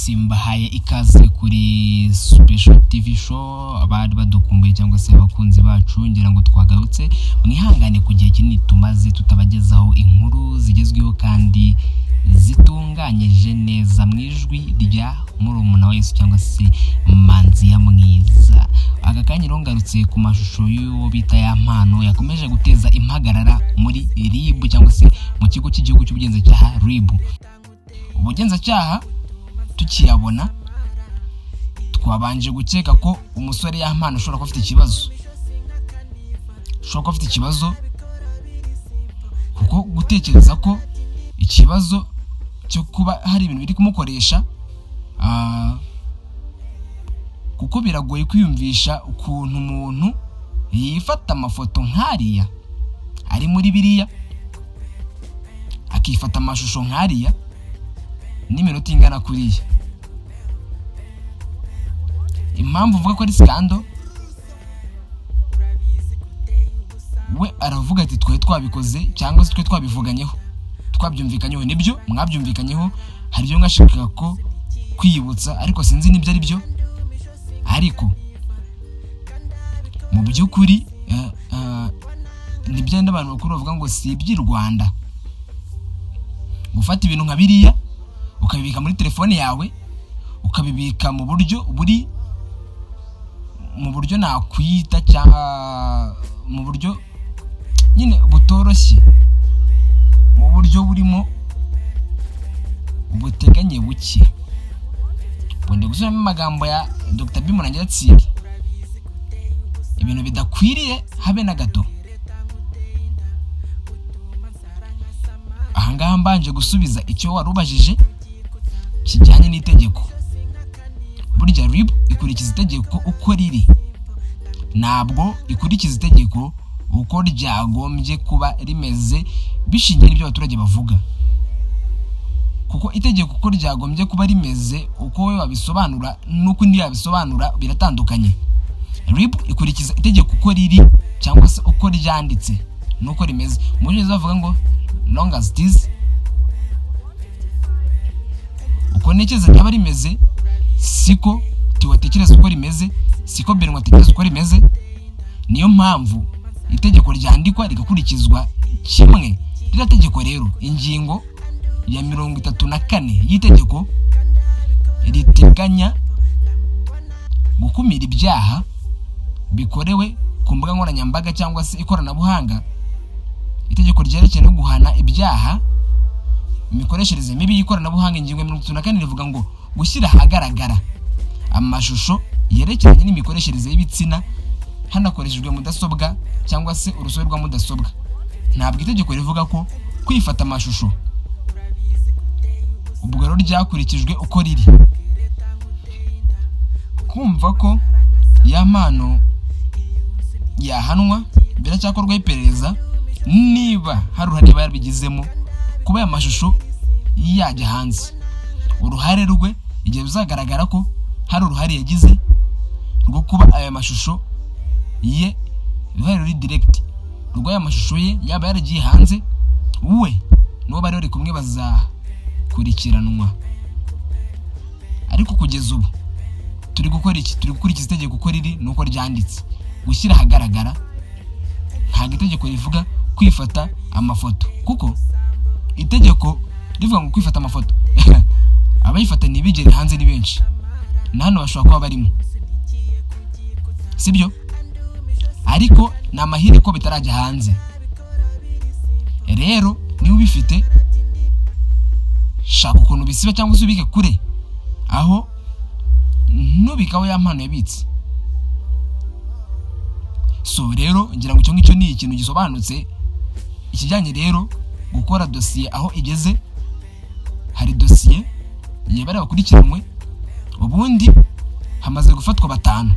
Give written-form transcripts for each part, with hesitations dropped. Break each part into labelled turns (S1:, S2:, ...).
S1: simbahaye ikaze kuri Special TV show. Abari badukumbuye cyangwa se abakunzi bacu, ngira ngo twagarutse, mwihangane ku gihe kinini tumaze tutabagezaho inkuru zigezweho kandi zitunganyije neza mwijwi rya murumuna wa Yesu cyangwa se manzi ya mwiza. Aka kanya rongarutse ku mashusho y'uwo bita ya mpano yakomeje guteza impagarara muri RIB cyangwa se mu kigo cy'igihugu cy'ubugenzacyaha RIB. Ubugenzacyaha tukiyabona twabanje gukeka ko umusore ya mpano ashobora kuba afite ikibazo, kuko gutekereza ko ikibazo cyo kuba hari ibintu biri kumukoresha, kuko biragoye kwiyumvisha ukuntu umuntu yifata amafoto nk'ariya ari muri biriya, akifata amashusho nk'ariya n'iminota ingana kuriya. Impamvu uvuga ko ari skando, we aravuga ati twe twabikoze cyangwa se twe twabyumvikanyeho. Nibyo mwabyumvikanyeho, hari byo ngashaka ko kwiyibutsa, ariko sinzi nibyo ari byo. Ariko mu by'ukuri nibyo abantu bakuru bavuga ngo si iby'i Rwanda gufata ibintu nka biriya ukabibika muri telefone yawe, ukabibika mu buryo nakwita cyangwa mu buryo nyine butoroshye, mu buryo burimo ubuteganye buke. Bonde gusubiramo amagambo ya Dr. Bimurangira Tsiri, ibintu bidakwiriye habe na gato. Ahangaha mbanje gusubiza icyo warubajije kijyanye n'itegeko. Burya RIB ikurikiza itegeko uko riri, ntabwo ikurikiza itegeko uko ryagombye kuba rimeze bishingiye n'ibyo abaturage bavuga, kuko itegeko uko ryagombye kuba rimeze uko we wabisobanura nuko undi yabisobanura biratandukanye. RIB ikurikiza itegeko uko riri cyangwa se uko ryanditse nuko rimeze. Mu gihe bavuga ngo long as it is, uko ntekereza cyaba rimeze siko tiwatekereza uko rimeze, siko Benwa atekereza uko rimeze. Niyo mpamvu itegeko ryandikwa rigakurikizwa kimwe. Rira tegeko rero, ingingo ya 34 y'itegeko riteganya gukumira ibyaha bikorewe ku mbuga nkoranyambaga cyangwa se ikoranabuhanga. Itegeko ryerekeye no guhana ibyaha imikoreshereze mibi y'ikoranabuhanga, ingingo ya 34 rivuga ngo gushyira ahagaragara amashusho yerekeranye n'imikoreshereze y'ibitsina hanakoreshejwe mudasobwa cyangwa se urusobe rwa mudasobwa. Ntabwo itegeko rivuga ko kwifata amashusho. Ubwo rero ryakurikijwe uko riri. Kumva ko ya mpano yahanwa biracyakorwa iperereza niba hari uruhare yabigizemo kuba amashusho yajya hanze. Uruhare rwe igihe bizagaragara ko hari uruhare yagize rwo kuba aya mashusho ye very direct, rwo aya mashusho ye yaba yaragiye hanze, we no bari bari kumwe bazakurikiranwa. Ariko kugeza ubu turi gukora iki? Turi gukurikiza itegeko uko riri nuko ryanditse, gushyira ahagaragara. Ntabwo itegeko rivuga kwifata amafoto, kuko itegeko rivuga ngo kwifata amafoto abayifata ntibigere hanze ni benshi, na hano bashobora kuba barimo, sibyo? Ariko ni amahirwe ko bitarajya hanze. Rero niba ubifite, shaka ukuntu bisiba cyangwa se ubike kure, aho nubikaho ya mpano yabitse. So rero ngira ngo icyo ngicyo ni ikintu gisobanutse. Ikijyanye rero gukora dosiye aho igeze, hari dosiye yebara bakurikiranwe, ubundi hamaze gufatwa 5.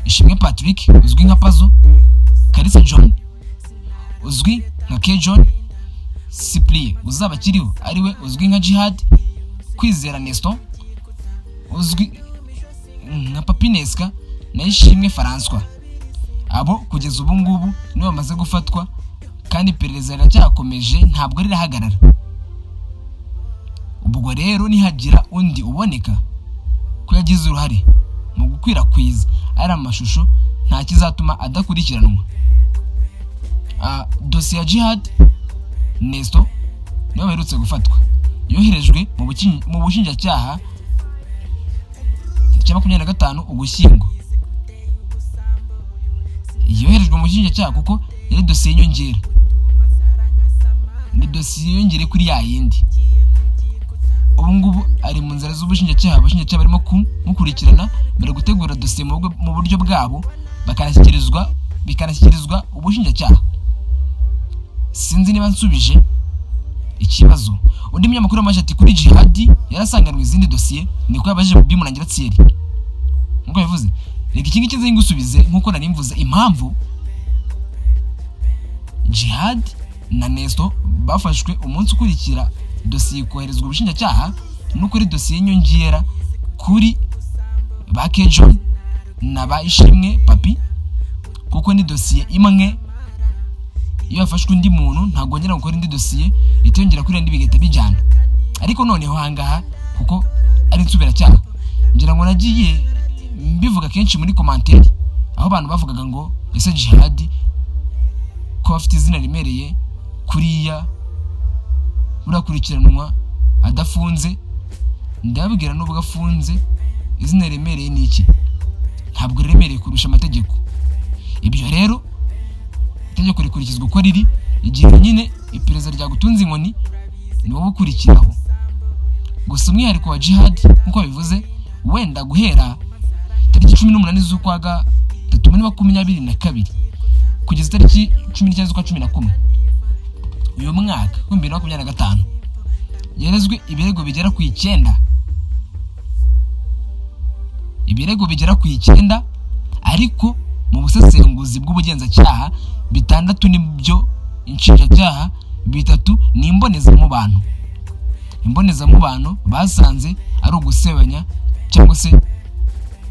S1: Ishimwe Patrick uzwi nka Pazo, Kalisa John uzwi nka K John, Cyprien uzaba kiriho ariwe uzwi nka Jihad, Kwizera Nestor uzwi nka Papineska na Ishimwe François. Abo kugeza ubu ngubu nibo bamaze gufatwa kandi iperereza riracyakomeje, ntabwo rirahagarara. ubwo rero nihagira undi uboneka ko yagize uruhare mu gukwirakwiza ari amashusho nta kizatuma adakurikiranwa. Dosiye ya Djihad Nesto niyo baherutse gufatwa, yoherejwe mu bushinjacyaha cya 25 Ugushyingo. Yoherejwe mu bushinjacyaha kuko yari dosiye nyongera, ni dosiye yongere kuri ya yindi. Ubu ngubu ari mu nzira z'ubushinjacyaha, abashinjacyaha barimo kumukurikirana bari gutegura dosiye mu buryo bwabo bikanashyikirizwa ubushinjacyaha. Sinzi niba nsubije ikibazo. Undi munyamakuru wamaje ati kuri Djihad yarasanganwe izindi dosiye, niko yabajije Bimunangira Thierry. Nkuko yavuze, reka iki ngiki nzi ngusubize nkuko nari mvuze impamvu Djihad na Nesto bafashwe umunsi ukurikira dosiye koherezwa ubushinjacyaha, nuko ari dosiye nyongera kuri ba Kejon na ba Ishimwe Papi, kuko ni dosiye imwe. Iyo yafashwe undi muntu ntagongera gukora indi dosiye itongera kuri indi bigahita bijyana. Ariko noneho hangaha kuko ari nsubiracyaha, ngira ngo nagiye mbivuga kenshi muri commentaire, aho abantu bavugaga ngo ese Djihad ko afite izina rimereye kuriya burakurikiranwa adafunze. Ndababwira n'ubwo afunze izina rimereye ni iki? Ntabwo riremereye kurusha amategeko. Ibyo rero itegeko rikurikizwa uko riri, igihe nyine iperereza ryagutunze inkoni ni wowe ukurikiraho. Gusa umwihariko wa Djihad nkuko bivuze, wenda guhera tariki 18 z'ukwa 3 2022 kugeza tariki 19 z'ukwa 11 uyu mwaka 2025 yarezwe ibirego bigera ku 9. Ibirego bigera ku 9, ariko mu busesenguzi bw'ubugenzacyaha 6 nibyo inshinjacyaha, 3 ni imbonezamubano. Imbonezamubano basanze ari ugusebanya cyangwa se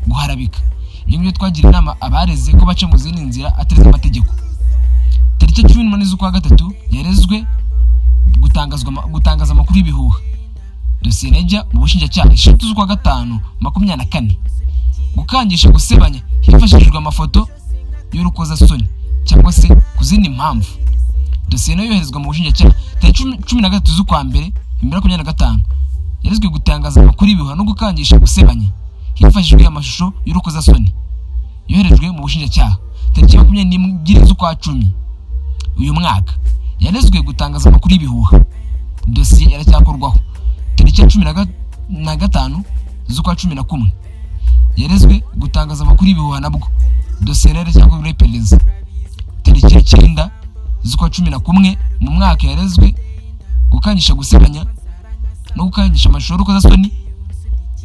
S1: guharabika. Ibyo ngibyo twagira inama abareze ko baca mu zindi nzira atereza amategeko. Tariki 18 z'ukwa 3 yarezwe gutangaza amakuru y'ibihuha. Dosiye nejya mu bushinjacyaha 6 z'ukwa 5 24, gukangisha gusebanya hifashishijwe amafoto y'urukozasoni cyangwa se ku zindi mpamvu. Dosiye nayo yoherezwa mu bushinjacyaha tariki 13 z'ukwa 1 2025, yarezwe gutangaza amakuru y'ibihuha no gukangisha gusebanya hifashishijwe amashusho y'urukozasoni. Yoherejwe mu bushinjacyaha tariki 22 z'ukwa 10 uyu mwaka, yarezwe gutangaza amakuru y'ibihuha. Dosiye yaracyakorwaho. Tariki 15 z'ukwa 11 yarezwe gutangaza amakuru y'ibihuha nabwo. Dosiye yaracyakorwaho iperereza. Tariki 9 z'ukwa 11 mu mwaka yarezwe gukangisha gusebanya no gukangisha amashusho y'urukozasoni,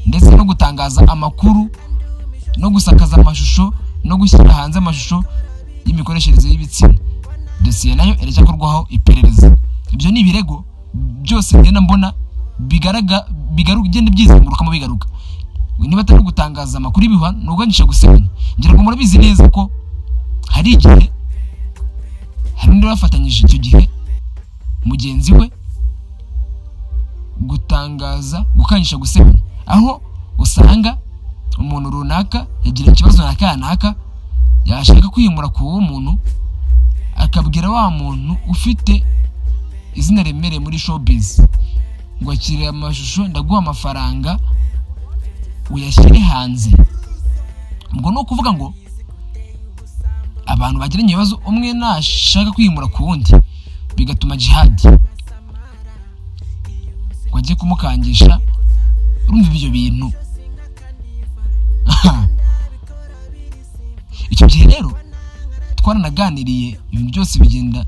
S1: ndetse no gutangaza amakuru no gusakaza amashusho no gushyira hanze amashusho y'imikoreshereze y'ibitsina. Dosiye nayo iracyakorwaho iperereza. Ibyo ni ibirego byose ngenda mbona bigaruka igenda byizenguruka mu bigaruka. Niba atari gutangaza amakuru y'ibihuha no gukangisha gusebanya, ngira ngo murabizi neza ko hari igihe hari undi bafatanyije icyo gihe mugenzi we gutangaza gukangisha gusebanya, aho usanga umuntu runaka yagira ikibazo naka yashaka kwiyimura ku uwo muntu, akabwira wa muntu ufite izina remereye muri showbiz ngo akire amashusho ndaguha amafaranga uyashyire hanze. Ubwo no kuvuga ngo abantu bagiranye ibibazo, umwe nashaka kwiyimura ku wundi, bigatuma Djihad kwaje kumukangisha. Urumva ibyo bintu? Icyo gihe rero twaranaganiriye ibintu byose bigenda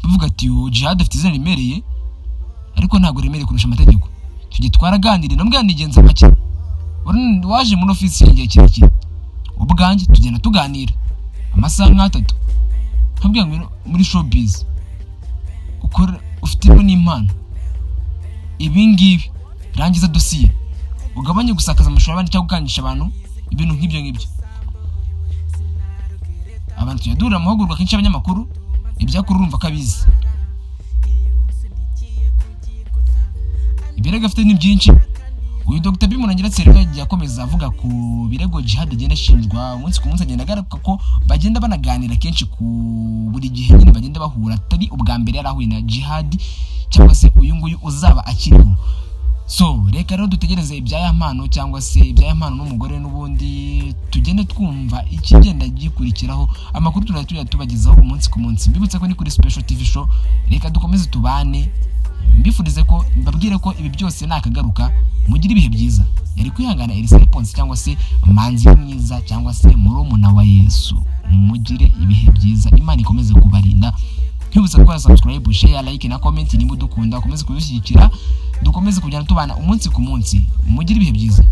S1: bivuga ati Djihad afite izina rimereye ariko ntabwo rimereye kurusha amategeko. Icyo gihe twaraganiriye namubwanigenza make, waje muri office yanjye kirekire, ubwanjye tugenda tuganira amasaha 3. Nkabwira ngo muri showbiz ukora ufitemo n'impano, ibi ngibi rangiza dosiye ugabanye gusakaza amashusho y'abandi cyangwa gukangisha abantu, ibintu nk'ibyo. Abantu tuyadura amahugurwa kenshi abanyamakuru ibyakuru urumva kabizi. ibirego afite ni byinshi. Uyu Dr. Bimunangira Serena yagiye akomeza avuga ku birego Jihad agenda ashinjwa umunsi ku munsi, agenda agaruka ko bagenda banaganira kenshi ku buri gihe nyine bagenda bahura, atari ubwa mbere yarahuye na Jihad cyangwa se uyu nguyu uzaba akiriho. So reka rero dutegereze ibyaya mpano cyangwa se ibyaya mpano n'umugore, n'ubundi tugende twumva ikigenda gikurikiraho. Amakuru turatuya tubagezaho umunsi ku munsi. Mbibutse ko ni kuri Special TV Show, reka dukomeze tubane, mbifurize ko mbabwire ko ibi byose nakagaruka mugira ibihe byiza. Yari kwihangana Elisa Response cyangwa se Manzi mwiza cyangwa se murumuna wa Yesu. Mugire ibihe byiza, Imana ikomeze kubarinda. Ntibutse gukora subscribe, share, like na comment nimba udukunda, ukomeze kudushyigikira, dukomeze kujyana tubana umunsi ku munsi. Mugire ibihe byiza.